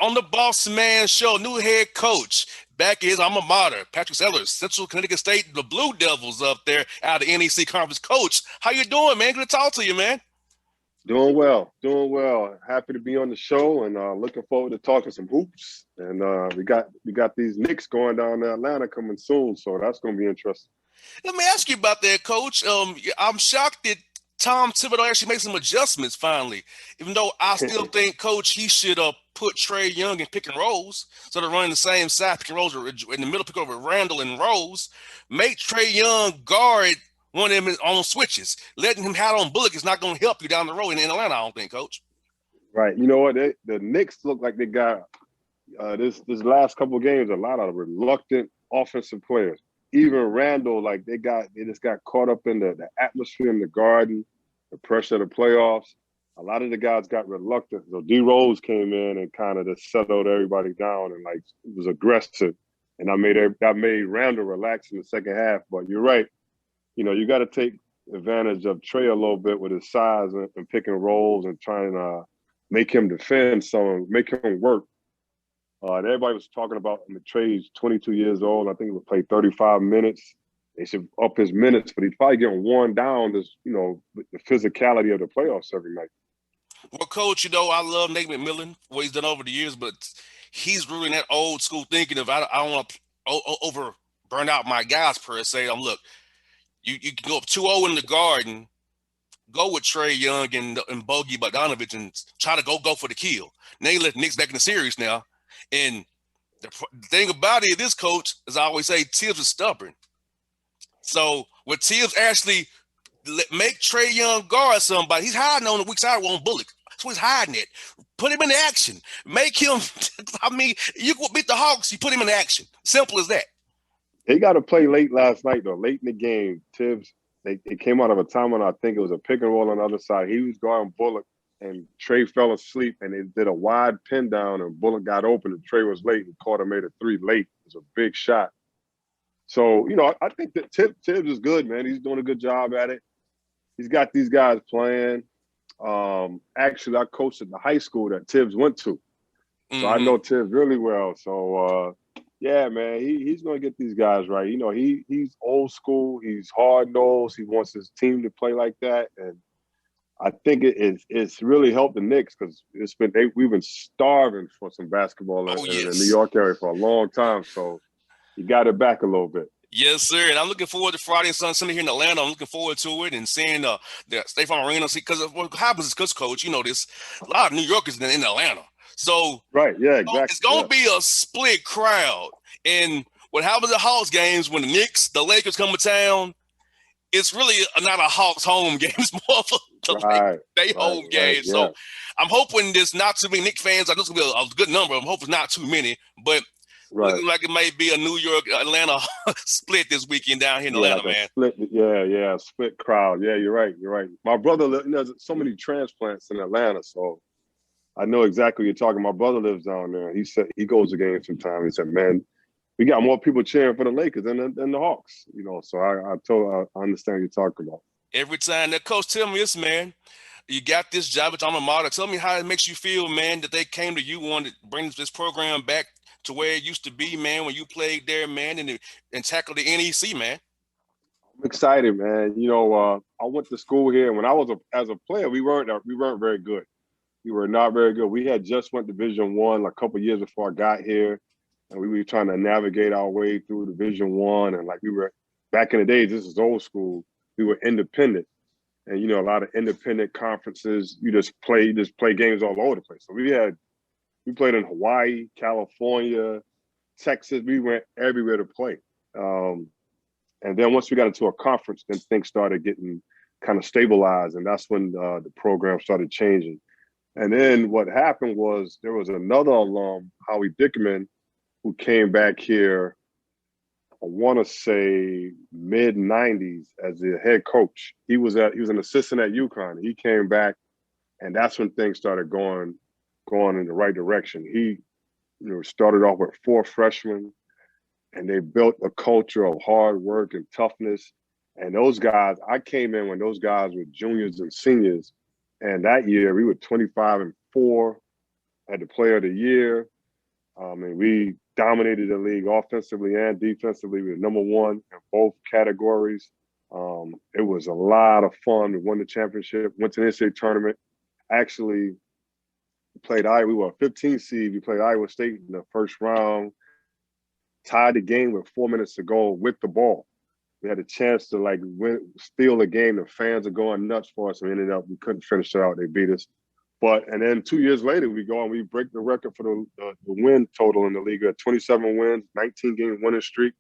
on the Bossman show, new head coach back is alma mater, Patrick Sellers, Central Connecticut State, the Blue Devils up there out of the NEC Conference. Coach, how you doing, man? Good to talk to you, man. Doing well, doing well. Happy to be on the show and looking forward to talking some hoops. And we got these Knicks going down to Atlanta coming soon, so that's going to be interesting. Let me ask you about that, Coach. I'm shocked that Tom Thibodeau actually made some adjustments finally. Even though I still think, Coach, he should have put Trey Young in pick and rolls, so they're running the same side pick and rolls in the middle, pick over Randall and Rose. Make Trey Young guard one of them on switches. Letting him have on Bullock is not going to help you down the road in Atlanta, I don't think, Coach. Right. You know what? The Knicks look like they got this last couple of games a lot of reluctant offensive players. Even Randall, like they just got caught up in the atmosphere in the Garden, the pressure of the playoffs. A lot of the guys got reluctant. So D Rose came in and kind of just settled everybody down and like it was aggressive. And that made Randall relax in the second half. But you're right. You know, you got to take advantage of Trey a little bit with his size and picking rolls and trying to make him defend some, make him work. And everybody was talking about Trey's 22 years old. I think he would play 35 minutes. They should up his minutes, but he's probably getting worn down, with the physicality of the playoffs every night. Well, Coach, I love Nate McMillan, what he's done over the years, but he's really in that old school thinking of I don't want to over burn out my guys per se. Look, you can go up 2-0 in the Garden, go with Trey Young and Bogey Bogdanovic and try to go for the kill. Now you let the Knicks back in the series now. And the thing about it, this coach, as I always say, Tibbs is stubborn. So with Tibbs actually make Trey Young guard somebody, he's hiding on the weak side on Bullock. That's what he's hiding it. Put him in action. Make him, you could beat the Hawks, you put him in action. Simple as that. They got to play late last night, though. Late in the game, Tibbs, they came out of a time when I think it was a pick and roll on the other side. He was guarding Bullock, and Trey fell asleep, and they did a wide pin down, and Bullock got open, and Trey was late, and Carter made a three late. It was a big shot. So, I think that Tibbs is good, man. He's doing a good job at it. He's got these guys playing. Actually, I coached at the high school that Tibbs went to. So I know Tibbs really well. So, yeah, man, he's going to get these guys right. He's old school. He's hard-nosed. He wants his team to play like that. And I think it's really helped the Knicks because we've been starving for some basketball in the New York area for a long time. So you got it back a little bit. Yes, sir. And I'm looking forward to Friday and Sunday here in Atlanta. I'm looking forward to it and seeing the State Farm Arena. Because what happens is, because, Coach, this a lot of New Yorkers in Atlanta. So right, yeah, exactly. It's going to be a split crowd. And what happens at Hawks games when the Lakers come to town, it's really not a Hawks home game. It's more of a home game. Yeah. So I'm hoping there's not too many Knicks fans. I know it's going to be a good number. I'm hoping it's not too many. But looking like it might be a New York, Atlanta split this weekend down here in Atlanta, man. Split crowd. Yeah, you're right. My brother, there's so many transplants in Atlanta, so I know exactly what you're talking. My brother lives down there. He said he goes to games sometimes. He said, man, we got more people cheering for the Lakers than the Hawks, So I understand what you're talking about. Every time. Now, Coach, tell me this, man. You got this job at alma mater. Tell me how it makes you feel, man, that they came to you, wanted to bring this program back to where it used to be, man, when you played there, man, and tackled the NEC, man. I'm excited, man. I went to school here, and when I was as a player, we weren't very good. We were not very good. We had just went Division I a couple of years before I got here, and we were trying to navigate our way through Division I. And like we were back in the days, this is old school. We were independent, and a lot of independent conferences. You just play games all over the place. So we played in Hawaii, California, Texas. We went everywhere to play. And then once we got into a conference, then things started getting kind of stabilized, and that's when the program started changing. And then what happened was there was another alum, Howie Dickerman, who came back here, I want to say mid-'90s as the head coach. He was an assistant at UConn. He came back, and that's when things started going in the right direction. He started off with 4 freshmen, and they built a culture of hard work and toughness. And those guys, I came in when those guys were juniors and seniors. And that year we were 25-4, had the player of the year. I mean, we dominated the league offensively and defensively. We were number one in both categories. It was a lot of fun. We won the championship, went to the NCAA tournament. Actually, played Iowa. We were a 15 seed. We played Iowa State in the first round, tied the game with 4 minutes to go with the ball. We had a chance to like steal the game. The fans are going nuts for us. And we ended up, we couldn't finish it out. They beat us. And then 2 years later, we go and we break the record for the win total in the league. We had 27 wins, 19 game winning streak.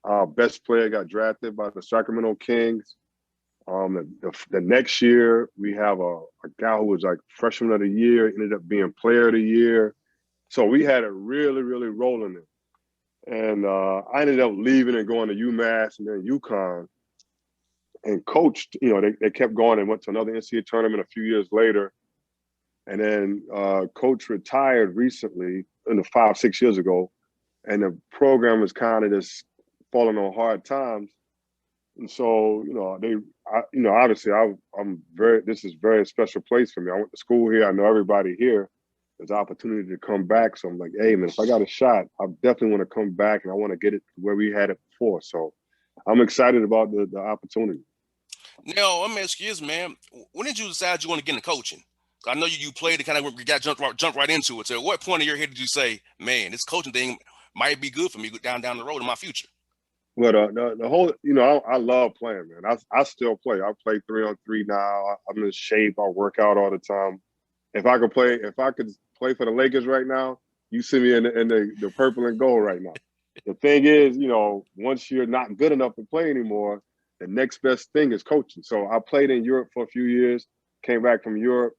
Our best player got drafted by the Sacramento Kings. The next year, we have a guy who was like freshman of the year, ended up being player of the year. So we had it really, really rolling it. And I ended up leaving and going to UMass and then UConn and coached. You know, they kept going and went to another NCAA tournament a few years later. And then coach retired recently, 5-6 years ago. And the program was kind of just falling on hard times. And so, obviously I'm very, this is a very special place for me. I went to school here. I know everybody here. There's an opportunity to come back. So I'm like, hey, man, if I got a shot, I definitely want to come back and I want to get it where we had it before. So I'm excited about the opportunity. Now, let me ask you this, man. When did you decide you want to get into coaching? I know you played and kind of got jumped right into it. So, at what point in your head did you say, "Man, this coaching thing might be good for me down the road in my future"? But the whole, I love playing, man. I still play. I play 3-on-3 now. I'm in shape. I work out all the time. If I could play for the Lakers right now, you see me in the purple and gold right now. The thing is, once you're not good enough to play anymore, the next best thing is coaching. So I played in Europe for a few years, came back from Europe,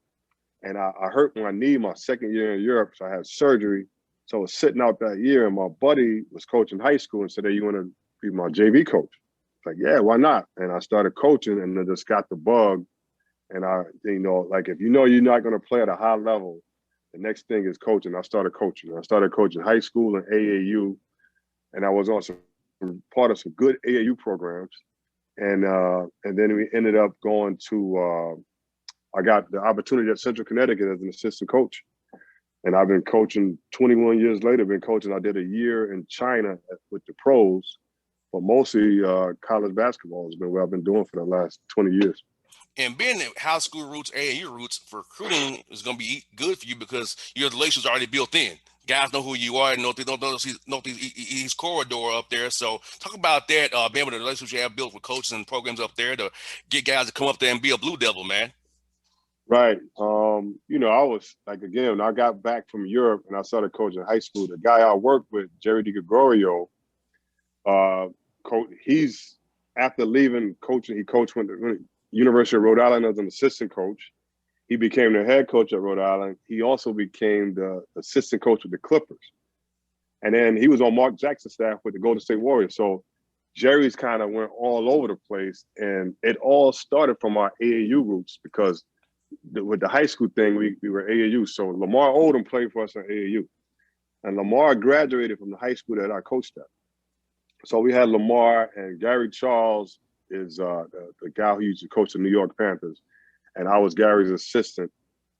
and I hurt my knee my second year in Europe, so I had surgery. So I was sitting out that year, and my buddy was coaching high school and said, "Hey, you want to be my JV coach?" Like, yeah, why not? And I started coaching, and I just got the bug. And like if you're not going to play at a high level, the next thing is coaching. I started coaching. I started coaching high school and AAU, and I was also part of some good AAU programs. And then we ended up going to. I got the opportunity at Central Connecticut as an assistant coach, and I've been coaching. 21 years later, been coaching. I did a year in China with the pros, but mostly college basketball has been what I've been doing for the last 20 years. And being the high school roots, AAU roots for recruiting is going to be good for you because your relations are already built in. Guys know who you are and know he's corridor up there. So talk about that, being able to relationships you have built with coaches and programs up there to get guys to come up there and be a Blue Devil, man. Right. I was like, again, when I got back from Europe and I started coaching high school, the guy I worked with, Jerry DiGregorio, he's after leaving coaching, he coached with the University of Rhode Island as an assistant coach. He became the head coach at Rhode Island. He also became the assistant coach with the Clippers. And then he was on Mark Jackson's staff with the Golden State Warriors. So Jerry's kind of went all over the place. And it all started from our AAU roots because with the high school thing, we were AAU. So Lamar Odom played for us at AAU. And Lamar graduated from the high school that I coached at. So we had Lamar, and Gary Charles is the guy who used to coach the New York Panthers. And I was Gary's assistant.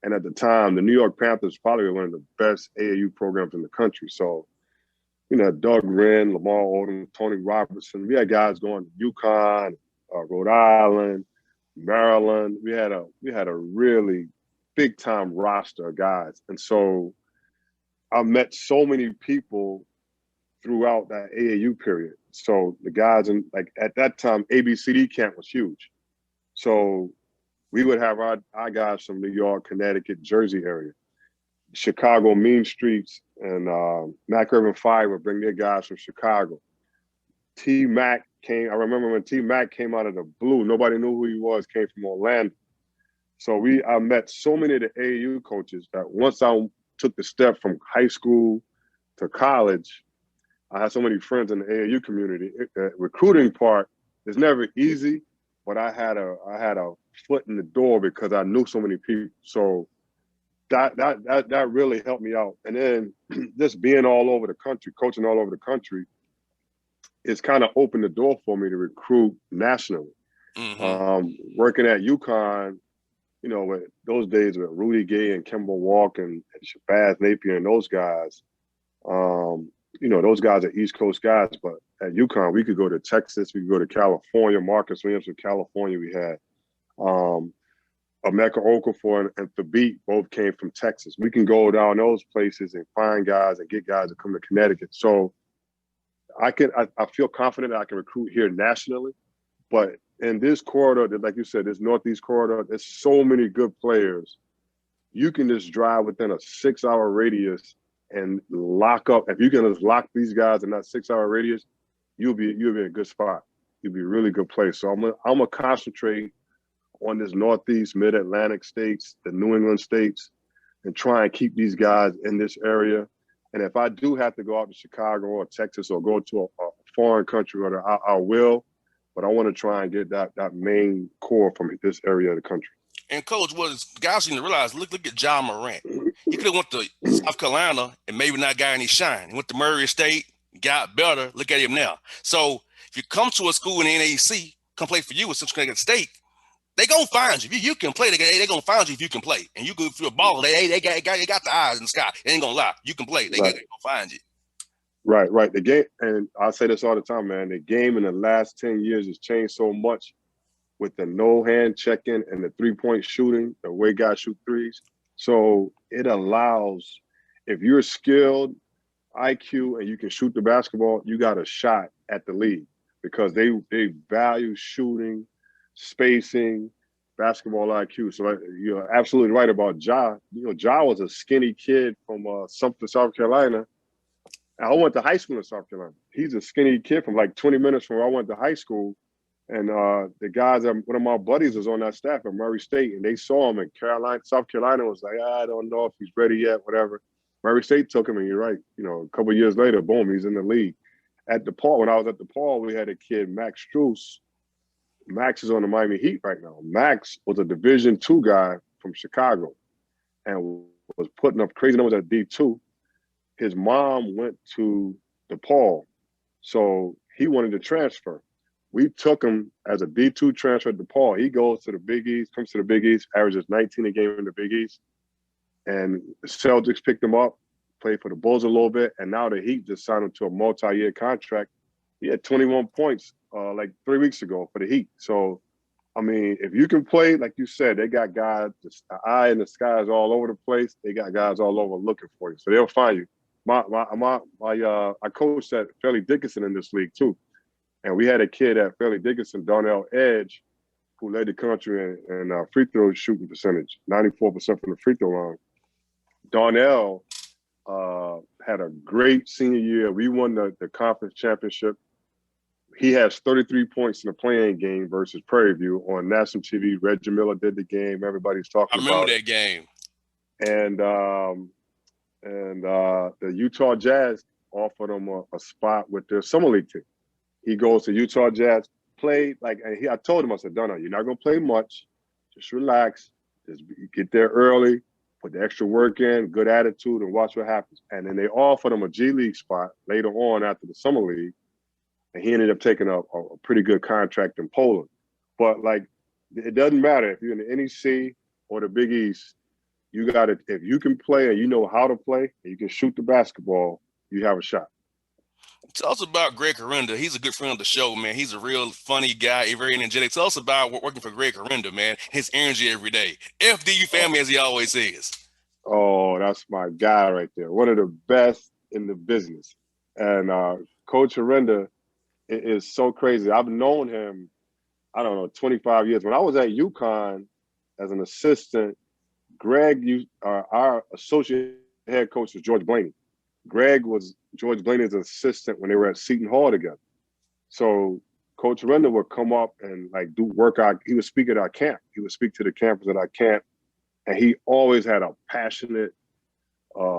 And at the time, the New York Panthers probably were one of the best AAU programs in the country. So, Doug Wren, Lamar Odom, Tony Robertson. We had guys going to UConn, Rhode Island, Maryland. We had a really big time roster of guys. And so I met so many people throughout that AAU period. So the guys at that time, ABCD camp was huge. So we would have our guys from New York, Connecticut, Jersey area, Chicago Mean Streets, and Mac Urban Fire would bring their guys from Chicago. T Mac came. I remember when T Mac came out of the blue. Nobody knew who he was. Came from Orlando. So I met so many of the AAU coaches that once I took the step from high school to college, I had so many friends in the AAU community. The recruiting part is never easy, but I had a foot in the door because I knew so many people. So that really helped me out. And then just being all over the country, coaching all over the country, it's kind of opened the door for me to recruit nationally. Mm-hmm. Working at UConn, with those days with Rudy Gay and Kemba Walker and Shabazz Napier and those guys, Those guys are East Coast guys, but at UConn, we could go to Texas, we could go to California. Marcus Williams from California, we had. Um, Emeka Okafor and Thabit both came from Texas. We can go down those places and find guys and get guys to come to Connecticut. So I feel confident that I can recruit here nationally, but in this corridor, like you said, this Northeast corridor, there's so many good players. You can just drive within a 6-hour radius and lock up. If you can just lock these guys in that 6-hour radius, you'll be in a good spot. You'll be a really good place. So I'm gonna concentrate on this Northeast, Mid-Atlantic states, the New England states, and try and keep these guys in this area. And if I do have to go out to Chicago or Texas or go to a foreign country, I will. But I want to try and get that main core from this area of the country. And coach, what guys need to realize, look at John Morant. He could have went to South Carolina and maybe not got any shine. He went to Murray State, got better. Look at him now. So if you come to a school in the NAC, come play for you at Central Connecticut State, they gonna find you. If you can play, they gonna find you if you can play. And you can, if you're a baller, they got the eyes in the sky. They ain't gonna lie. You can play. They gonna find you. Right. The game, and I say this all the time, man. The game in the last 10 years has changed so much with the no hand checking and the 3-point shooting, the way guys shoot threes. So it allows, if you're skilled, IQ, and you can shoot the basketball, you got a shot at the league because they value shooting, spacing, basketball IQ. So you're absolutely right about Ja. Ja was a skinny kid from Sumter, South Carolina. I went to high school in South Carolina. He's a skinny kid from like 20 minutes from where I went to high school. And the guys, one of my buddies was on that staff at Murray State, and they saw him in Carolina. South Carolina was like, I don't know if he's ready yet, whatever. Murray State took him, and you're right. A couple of years later, boom, he's in the league. At DePaul, when I was at DePaul, we had a kid, Max Strus. Max is on the Miami Heat right now. Max was a Division II guy from Chicago and was putting up crazy numbers at D2. His mom went to DePaul, so he wanted to transfer. We took him as a D2 transfer to DePaul. He goes to the Big East, comes to the Big East, averages 19 a game in the Big East. And the Celtics picked him up, played for the Bulls a little bit, and now the Heat just signed him to a multi-year contract. He had 21 points like 3 weeks ago for the Heat. So, I mean, if you can play, like you said, they got guys, the eye in the sky is all over the place. They got guys all over looking for you. So they'll find you. I coached at Fairleigh Dickinson in this league too. And we had a kid at Fairleigh Dickinson, Darnell Edge, who led the country in free throw shooting percentage, 94% from the free throw line. Darnell had a great senior year. We won the conference championship. He has 33 points in the playing game versus Prairie View on national TV. Reggie Miller did the game. Everybody's talking about it. I remember that game. And the Utah Jazz offered him a spot with their summer league team. He goes to Utah Jazz, played I told him, I said, Donald, you're not going to play much. Just relax. Just get there early, put the extra work in, good attitude, and watch what happens. And then they offered him a G League spot later on after the summer league. And he ended up taking a pretty good contract in Poland. But, it doesn't matter if you're in the NEC or the Big East. You got to, if you can play and you know how to play and you can shoot the basketball, you have a shot. Tell us about Greg Correnda. He's a good friend of the show, man. He's a real funny guy, very energetic. Tell us about working for Greg Correnda, man. His energy every day. FDU family, as he always says. Oh, that's my guy right there. One of the best in the business. And Coach Correnda is so crazy. I've known him, 25 years. When I was at UConn as an assistant, Greg, our associate head coach was George Blaney. Greg was George Blaney's assistant when they were at Seton Hall together. So Coach Correnda would come up and do workout. He would speak at our camp. He would speak to the campers at our camp. And he always had a passionate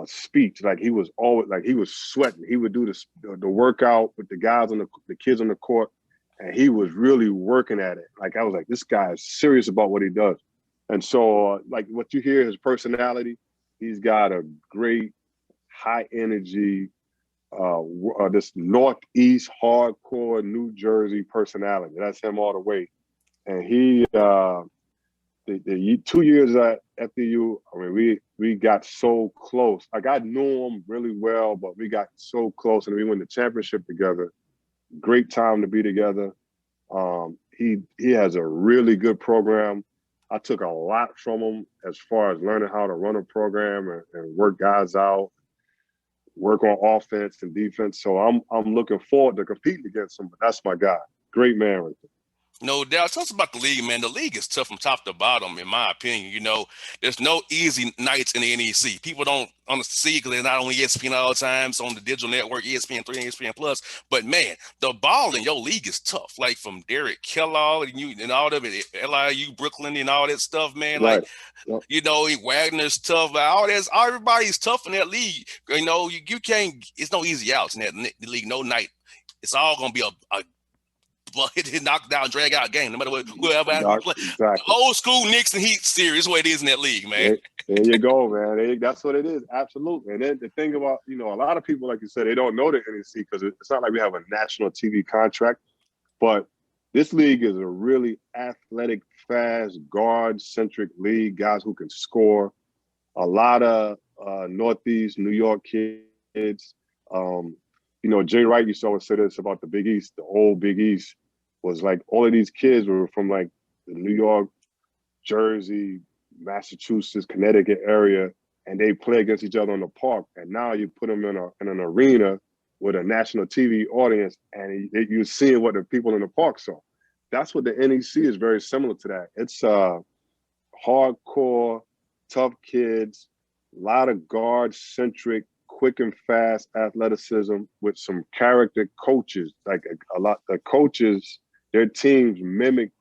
speech. He was always he was sweating. He would do the workout with the guys on the kids on the court. And he was really working at it. I was like, this guy is serious about what he does. And so what you hear, his personality, he's got a great high energy, this Northeast hardcore New Jersey personality. That's him all the way. And he the 2 years at FDU, I mean, we got so close. Like I knew him really well, but we got so close, and we won the championship together. Great time to be together. He has a really good program. I took a lot from him as far as learning how to run a program and work guys out, work on offense and defense. So I'm looking forward to competing against him. But that's my guy. Great man right there. No doubt. Tell us about the league, man. The league is tough from top to bottom, in my opinion. There's no easy nights in the NEC. People don't see because they're not on ESPN all the time. It's on the digital network, ESPN3, ESPN Plus. But man, the ball in your league is tough. Like from Derek Kellogg and all of it, LIU, Brooklyn, and all that stuff, man. Like Right. Yep. Wagner's tough. Everybody's tough in that league. You can't. It's no easy outs in that league. No night. It's all gonna be a hit, knock down, drag out game, no matter what, whoever we play. Exactly. Old school Knicks and Heat series is what it is in that league, man. There you go, man. That's what it is. Absolutely. And then the thing about, a lot of people, like you said, they don't know the NEC because it's not like we have a national TV contract, but this league is a really athletic, fast, guard-centric league, guys who can score. A lot of Northeast New York kids. Jay Wright used to always say this about the Big East, the old Big East was like all of these kids were from like the New York, Jersey, Massachusetts, Connecticut area, and they play against each other in the park. And now you put them in an arena with a national TV audience, and you're seeing what the people in the park saw. That's what the NEC is very similar to that. It's hardcore, tough kids, a lot of guard-centric, quick and fast athleticism with some character coaches. Like a lot, the coaches, their teams mimic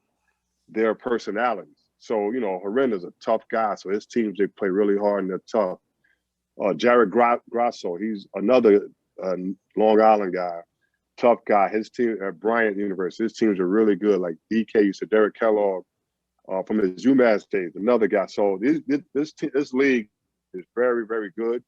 their personalities. So, Horenda's a tough guy. So his teams, they play really hard and they're tough. Jared Grasso, he's another Long Island guy, tough guy. His team at Bryant University, his teams are really good. Like DK used to Derek Kellogg from his UMass days, another guy. So this league is very, very good.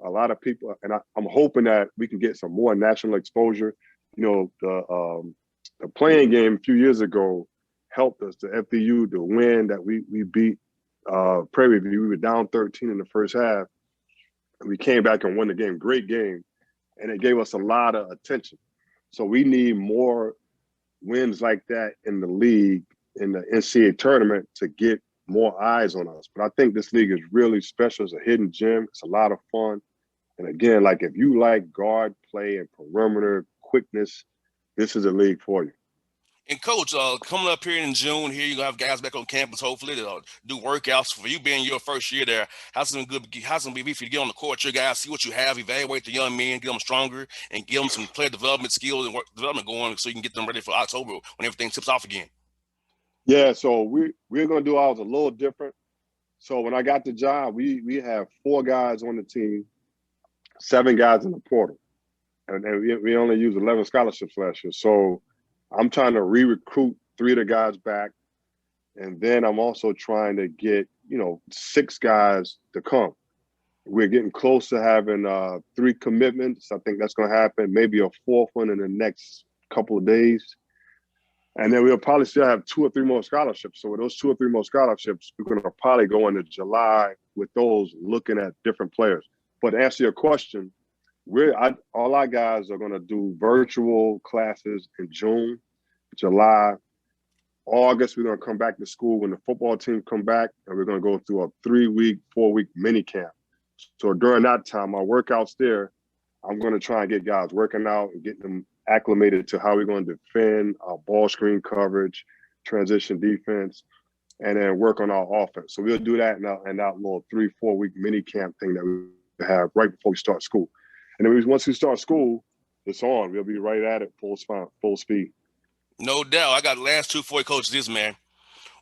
A lot of people, and I'm hoping that we can get some more national exposure. The playing game a few years ago helped us, the FDU, to win that we beat Prairie View. We were down 13 in the first half, and we came back and won the game. Great game, and it gave us a lot of attention. So we need more wins like that in the league, in the NCAA tournament, to get more eyes on us. But I think this league is really special. It's a hidden gem. It's a lot of fun. And again, like if you like guard play and perimeter quickness, this is a league for you. And coach, coming up here in June, here you're gonna have guys back on campus, hopefully, to do workouts. For you being your first year there, how's it gonna be for you to get on the court, your guys, see what you have, evaluate the young men, get them stronger, and give them some player development skills and work development going, so you can get them ready for October when everything tips off again. Yeah, so we're gonna do ours a little different. So when I got the job, we have 4 guys on the team, 7 guys in the portal, and we only used 11 scholarships last year. So I'm trying to re-recruit 3 of the guys back, and then I'm also trying to get 6 guys to come. We're getting close to having 3 commitments. I think that's going to happen. Maybe a 4th one in the next couple of days. And then we'll probably still have 2 or 3 more scholarships. So with those 2 or 3 more scholarships, we're going to probably go into July with those, looking at different players. But to answer your question, all our guys are going to do virtual classes in June, July, August. We're going to come back to school when the football team come back, and we're going to go through a 3-week, 4-week mini camp. So during that time, our workouts there, I'm going to try and get guys working out and getting them acclimated to how we're going to defend our ball screen coverage, transition defense, and then work on our offense. So we'll do that in that little 3-4 week mini camp thing that we have right before we start school. And then once we start school, it's on. We'll be right at it, full speed. No doubt. I got the last 2 for you, coach. This, man,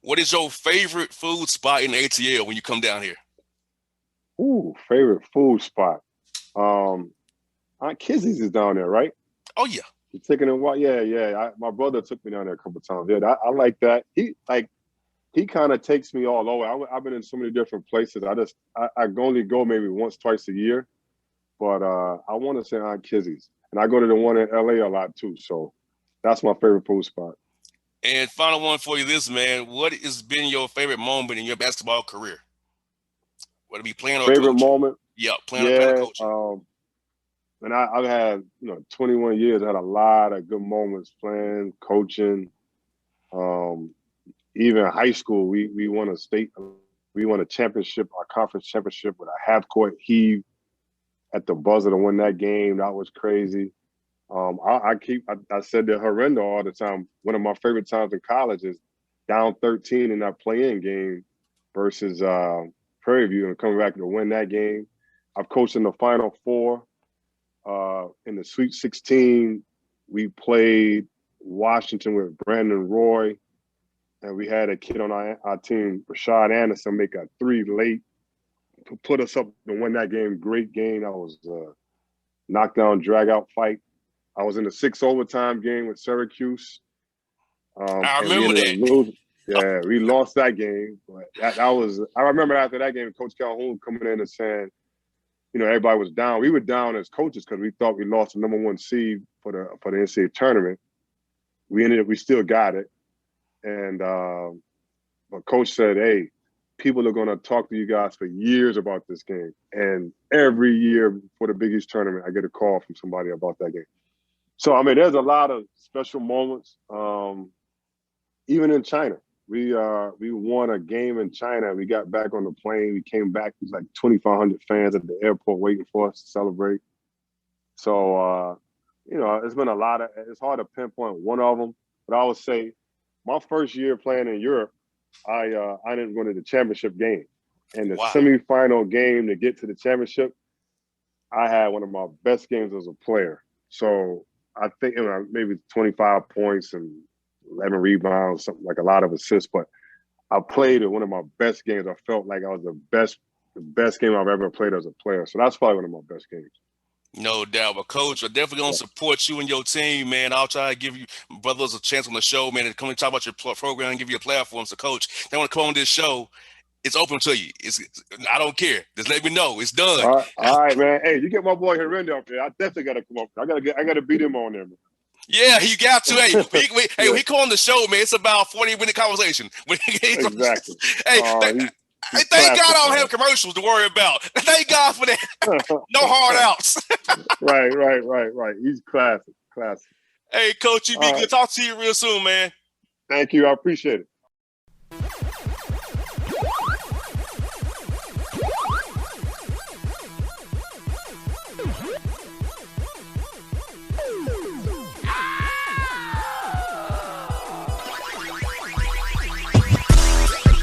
what is your favorite food spot in the ATL when you come down here? Ooh, favorite food spot. Aunt Kizzy's is down there, right? Oh yeah. You taking a walk? Yeah. My brother took me down there a couple of times. Yeah, I like that. He kind of takes me all over. I've been in so many different places. I only go maybe once, twice a year, but I want to say Aunt Kizzy's, and I go to the one in LA a lot too. So that's my favorite food spot. And final one for you, this man. What has been your favorite moment in your basketball career? Whether it be playing or Favorite coaching. moment? Yeah, playing or Yeah. coaching. And I've had 21 years. I had a lot of good moments playing, coaching. Um, Even high school, we won a championship, our conference championship with a half court heave at the buzzer to win that game. That was crazy. I said to Horrendo all the time. One of my favorite times in college is down 13 in that play-in game versus Prairie View and coming back to win that game. I've coached in the Final Four. In the Sweet 16, we played Washington with Brandon Roy, and we had a kid on our team, Rashad Anderson, make a three late to put us up to win that game. Great game. That was a knockdown, drag out fight. I was in the 6 overtime game with Syracuse, I and we remember ended up that. losing. Yeah, we lost that game, but that was. I remember after that game, Coach Calhoun coming in and saying, everybody was down. We were down as coaches because we thought we lost the number 1 seed for the NCAA tournament. We still got it, and but Coach said, "Hey, people are going to talk to you guys for years about this game." And every year for the Big East tournament, I get a call from somebody about that game. So I mean, there's a lot of special moments. Even in China, we won a game in China. We got back on the plane. We came back. There's like 2,500 fans at the airport waiting for us to celebrate. So it's been a lot of. It's hard to pinpoint one of them, but I would say my first year playing in Europe, I didn't go to the championship game, and the Wow. semifinal game to get to the championship, I had one of my best games as a player. So I think maybe 25 points and 11 rebounds, something like a lot of assists. But I played at one of my best games. I felt like I was the best game I've ever played as a player. So that's probably one of my best games. No doubt. But coach, I'm definitely gonna Yeah. support you and your team, man. I'll try to give you brothers a chance on the show, man, to come and talk about your program and give you a platform. So coach, they want to come on this show. It's open to you. I don't care. Just let me know. It's done. All right, man. Hey, you get my boy Herenda up there. I definitely got to come up. I gotta beat him on there, man. Yeah, you got to. Hey, when Yeah, he come on the show, man, it's about 40-minute conversation. exactly. Hey, He's thank God classic, I don't man. have commercials to worry about. Thank God for that. No hard outs. Right. He's classic. Hey, coach, you be All good. right. Talk to you real soon, man. Thank you. I appreciate it.